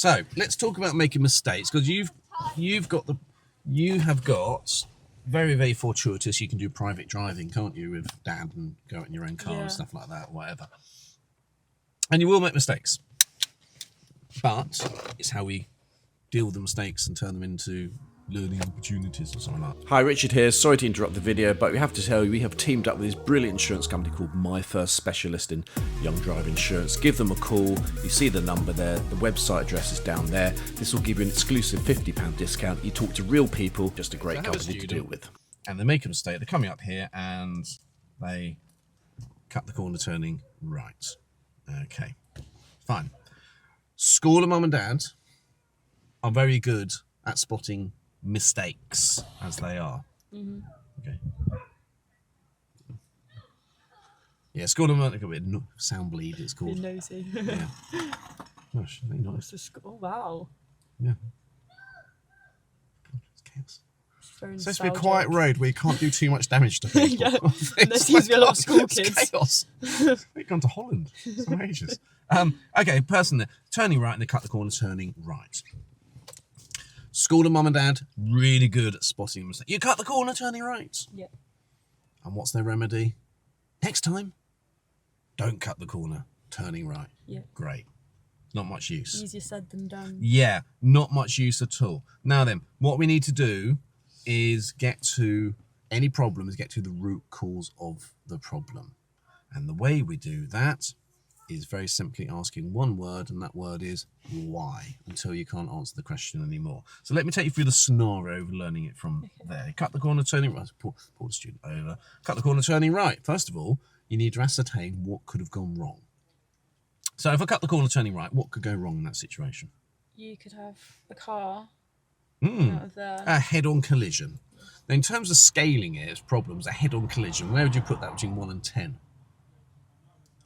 So let's talk about making mistakes, because you have got very, very fortuitous. You can do private driving, can't you, with Dad, and go out in your own car and stuff like that, whatever. And you will make mistakes, but it's how we deal with the mistakes and turn them into learning opportunities or something like that. Hi, Richard here. Sorry to interrupt the video, but we have to tell you we have teamed up with this brilliant insurance company called My First Specialist in Young Driver Insurance. Give them a call. You see the number there. The website address is down there. This will give you an exclusive £50 discount. You talk to real people. Just a great company to deal with. And they make a mistake. They're coming up here and they cut the corner turning right. Okay, fine. School of Mum and Dad are very good at spotting mistakes as they are. Okay. Yeah, school of Mum and Dad, sound bleed it's called. Nosy. Yeah. Gosh, I think nice. Oh wow. Yeah. It's chaos. Very It's supposed to be a quiet road where you can't do too much damage to people. Yeah, there seems to be a lot of school kids. Chaos. We've gone to Holland. It's outrageous. Okay, person there. Turning right and they cut the corner, turning right. School of Mum and Dad, really good at spotting mistakes. You cut the corner, turning right. Yeah. And what's their remedy? Next time, don't cut the corner, turning right. Yeah. Great. Not much use. Easier said than done. Yeah, not much use at all. Now then, what we need to do is get to any problems, get to the root cause of the problem. And the way we do that is very simply asking one word, and that word is why, until you can't answer the question anymore. So let me take you through the scenario of learning it from there. Cut the corner, turning right. Pull the student over. Cut the corner, turning right. First of all, you need to ascertain what could have gone wrong. So if I cut the corner, turning right, what could go wrong in that situation? You could have a car out of there. A head-on collision. Now, in terms of scaling it as problems, a head-on collision, where would you put that between 1 and 10?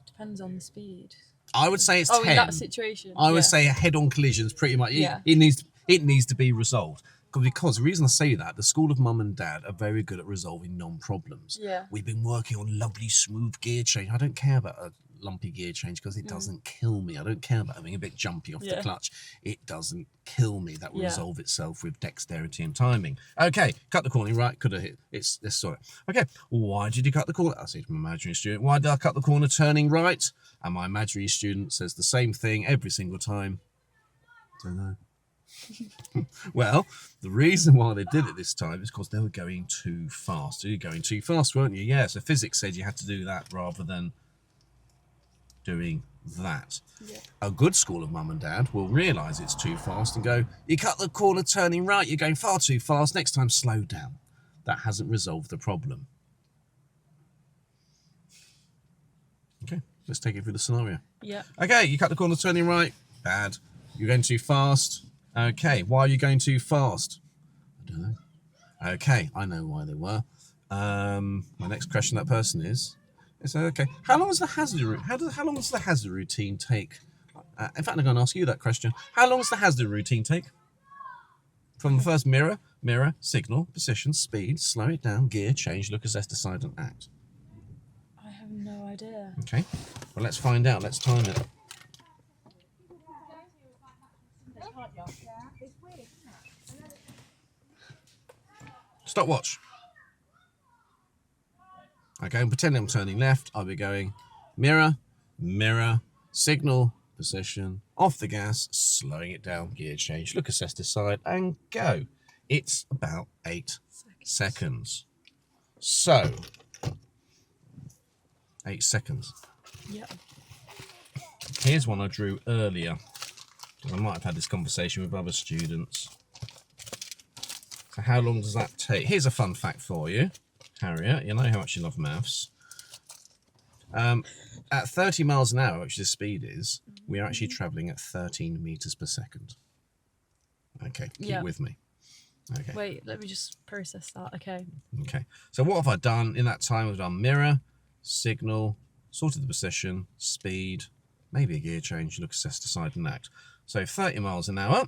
Depends on the speed. I would say it's 10. In that situation. I would say a head-on collision is pretty much, it needs to be resolved. Because the reason I say that, the School of Mum and Dad are very good at resolving non-problems. Yeah. We've been working on lovely smooth gear change. I don't care about a lumpy gear change because it doesn't kill me. I don't care about having a bit jumpy off the clutch. It doesn't kill me. That will resolve itself with dexterity and timing. Okay, cut the corner right, could have hit. It's sorry. Okay, why did you cut the corner? I say to my imaginary student, why did I cut the corner turning right? And my imaginary student says the same thing every single time. Don't know. Well, the reason why they did it this time is because they were going too fast. You were going too fast, weren't you? Yeah, so physics said you had to do that rather than doing that. Yeah. A good School of Mum and Dad will realise it's too fast and go, you cut the corner turning right, you're going far too fast, next time slow down. That hasn't resolved the problem. Okay, let's take it through the scenario. Yeah. Okay, you cut the corner turning right, bad. You're going too fast. Okay, why are you going too fast? I don't know. Okay, I know why they were. My next question to that person is okay, how long does the hazard routine take? In fact, I'm going to ask you that question. How long does the hazard routine take? From the first mirror, signal, position, speed, slow it down, gear, change, look, assess, decide, and act. I have no idea. Okay, well, let's find out. Let's time it. Stopwatch. Okay, I'm pretending I'm turning left. I'll be going mirror, signal, position, off the gas, slowing it down, gear change, look, assess, decide, and go. It's about 8 seconds. So, 8 seconds. Yeah. Here's one I drew earlier. I might have had this conversation with other students. So how long does that take? Here's a fun fact for you, Harriet. You know how much you love maths. At 30 miles an hour, which the speed is, we are actually travelling at 13 metres per second. Okay, keep with me. Okay. Wait, let me just process that. Okay. Okay. So what have I done in that time? I've done mirror, signal, sorted the position, speed, maybe a gear change, look, assess, decide, and act. So 30 miles an hour,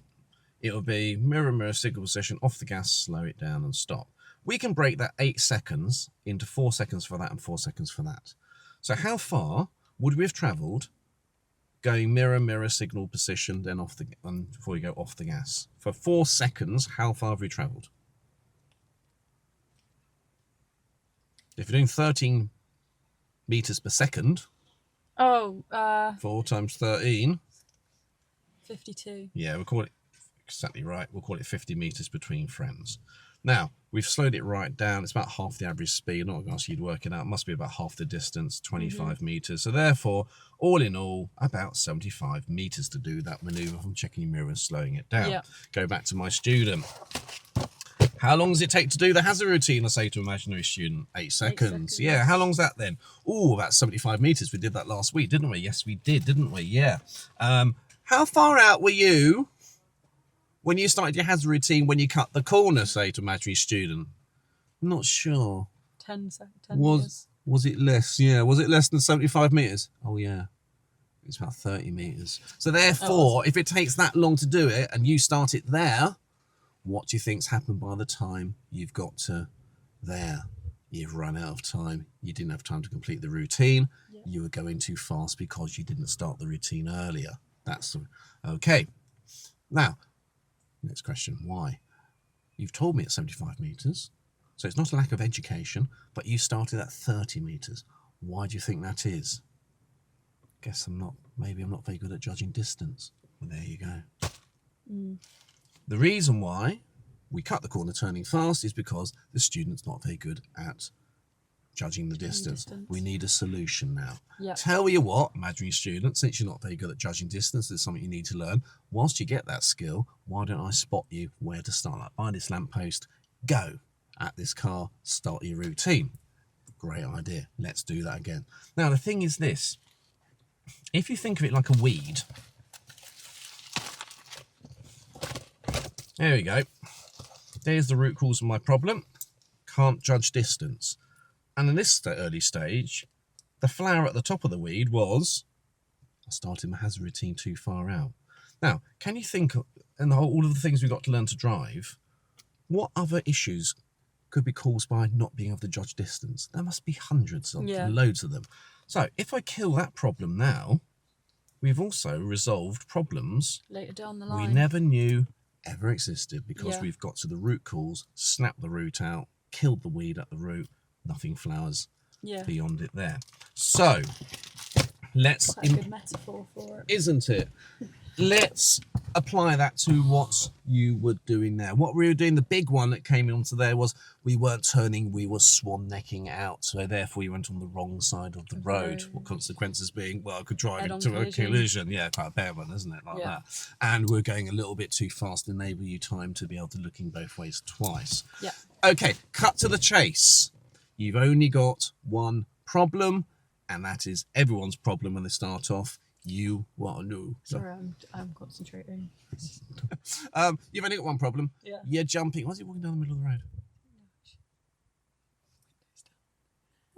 it will be mirror, signal, position, off the gas, slow it down, and stop. We can break that 8 seconds into 4 seconds for that and 4 seconds for that. So how far would we have travelled going mirror, mirror, signal position, then off the before you go off the gas. For 4 seconds, how far have you travelled? If you're doing 13 meters per second, 4 times 13. 52. Yeah, we'll call it exactly right. We'll call it 50 meters between friends. Now, we've slowed it right down. It's about half the average speed. I'm not going to ask you to work it out. It must be about half the distance, 25 meters. So therefore, all in all, about 75 meters to do that maneuver from checking your mirror and slowing it down. Yeah. Go back to my student. How long does it take to do the hazard routine? I say to imaginary student, 8 seconds. Yeah, how long's that then? Oh, about 75 meters. We did that last week, didn't we? Yes, we did, didn't we? Yeah. How far out were you when you started your hazard routine when you cut the corner, say to imaginary student? I'm not sure. 10 meters. Was it less? Yeah. Was it less than 75 meters? Oh, yeah. It's about 30 meters. So therefore, if it takes that long to do it and you start it there, what do you think's happened by the time you've got to there? You've run out of time. You didn't have time to complete the routine. Yeah. You were going too fast because you didn't start the routine earlier. That's okay. Now, next question. Why? You've told me it's 75 meters. So it's not a lack of education, but you started at 30 meters. Why do you think that is? Guess maybe I'm not very good at judging distance. Well, there you go. The reason why we cut the corner turning fast is because the student's not very good at judging the distance. We need a solution now. Yep. Tell you what, imaginary student, since you're not very good at judging distance, it's something you need to learn. Whilst you get that skill, why don't I spot you where to start? Like, by this lamppost, go at this car, start your routine. Great idea. Let's do that again. Now, the thing is this. If you think of it like a weed, there we go. There's the root cause of my problem. Can't judge distance. And in this early stage, the flower at the top of the weed was, I started my hazard routine too far out. Now, can you think, and all of the things we've got to learn to drive, what other issues could be caused by not being able to judge distance? There must be hundreds of them, loads of them. So if I kill that problem now, we've also resolved problems later down the line we never knew ever existed, because we've got to the root cause, snapped the root out, killed the weed at the root, nothing flowers beyond it there. So let's quite a good metaphor for it, isn't it? Let's apply that to what you were doing there. What we were doing, the big one that came onto there was we weren't turning, we were swan necking out, so therefore you went on the wrong side of the road. What consequences being, well, I could drive into a collision. Yeah, quite a bad one, isn't it? Like that. And we're going a little bit too fast to enable you time to be able to look in both ways twice. Yeah. Okay, cut to the chase. You've only got one problem, and that is everyone's problem when they start off. You want to know. Sorry, I'm concentrating. You've only got one problem. Yeah. You're jumping. Why is he walking down the middle of the road?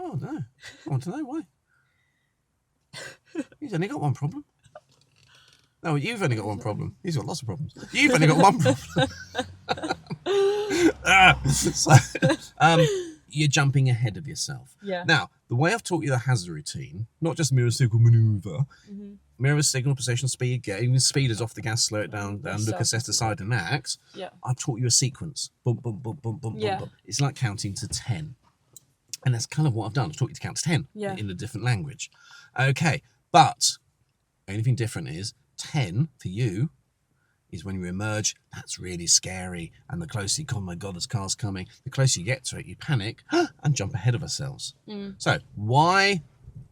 Oh, no. I want to know why. He's only got one problem. No, you've only got one problem. He's got lots of problems. You've only got one problem. You're jumping ahead of yourself. Yeah. Now, the way I've taught you the hazard routine, not just mirror, signal, maneuver, mirror, signal, position, speed, getting speed is off the gas, slow it down, look, assess, decide, and act. Yeah. I've taught you a sequence. Boom, boom, boom, boom, boom, boom, boom. It's like counting to 10. And that's kind of what I've done. I've taught you to count to 10 in a different language. Okay, but anything different is 10 for you is when you emerge, that's really scary. And the closer you come, oh my God, this car's coming. The closer you get to it, you panic and jump ahead of ourselves. So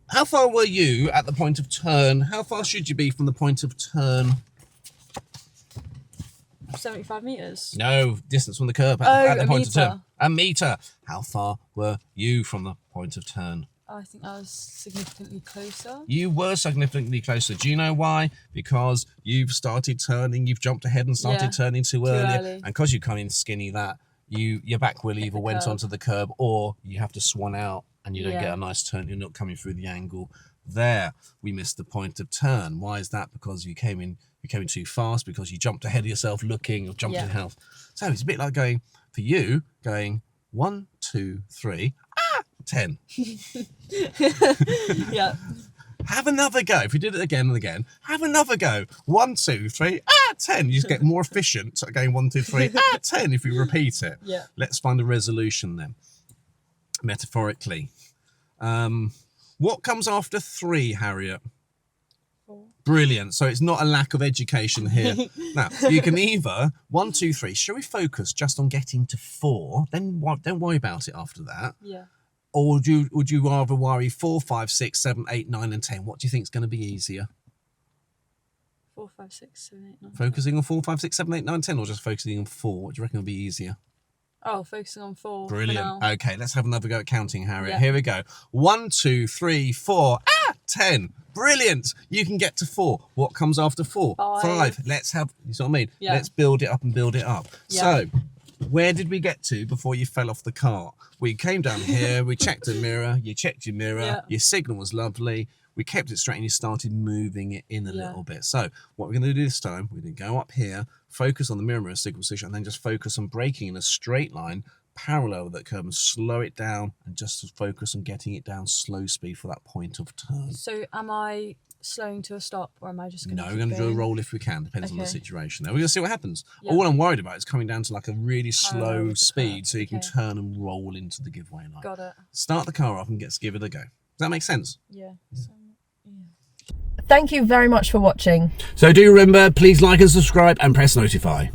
how far were you at the point of turn? How far should you be from the point of turn? 75 meters. No, distance from the curb at the point of meter. turn. A meter. How far were you from the point of turn? I think I was significantly closer. You were significantly closer. Do you know why? Because you've started turning, you've jumped ahead and started turning too early. And because you come in skinny that, your back wheel either went onto the curb or you have to swan out and you don't get a nice turn. You're not coming through the angle there. We missed the point of turn. Why is that? Because you came in too fast, because you jumped ahead of yourself looking, or jumped in health. So it's a bit like going 1, 2, 3, 10. Yeah. Have another go. If you did it again and again, have another go. 1, 2, 3, 10. You just get more efficient at going 1, 2, 3, 10 if you repeat it. Yeah. Let's find a resolution then, metaphorically. What comes after 3, Harriet? 4. Brilliant. So it's not a lack of education here. Now, you can either 1, 2, 3. Shall we focus just on getting to 4? Then don't worry about it after that. Yeah. Or would you rather worry 4, 5, 6, 7, 8, 9, and 10? What do you think is going to be easier? 4, 5, 6, 7, 8, 9. Focusing on 4, 5, 6, 7, 8, 9, 10, or just focusing on 4? What do you reckon will be easier? Oh, focusing on 4. Brilliant. Okay, let's have another go at counting, Harriet. Yeah. Here we go. 1, 2, 3, 4. 10. Brilliant. You can get to 4. What comes after 4? 5. Let's have, you see what I mean? Yeah. Let's build it up and build it up. Yeah. So, where did we get to before you fell off the cart? We came down here, we checked the mirror, you checked your mirror, Yeah. your signal was lovely, we kept it straight and you started moving it in a little bit. So what we're going to do this time, we're going to go up here, focus on the mirror signal position, and then just focus on braking in a straight line parallel with that curve and slow it down and just focus on getting it down slow speed for that point of turn. So am I slowing to a stop, or am I just going to No, we're going to do a roll if we can, depends on the Okay. situation. Now we're going to see what happens. Yeah. All I'm worried about is coming down to like a really slow Parallel with the speed curve. so you can Okay. turn and roll into the giveaway line. Got it. Start the car up and give it a go. Does that make sense? Yeah. Thank you very much for watching. So do remember, please like and subscribe and press notify.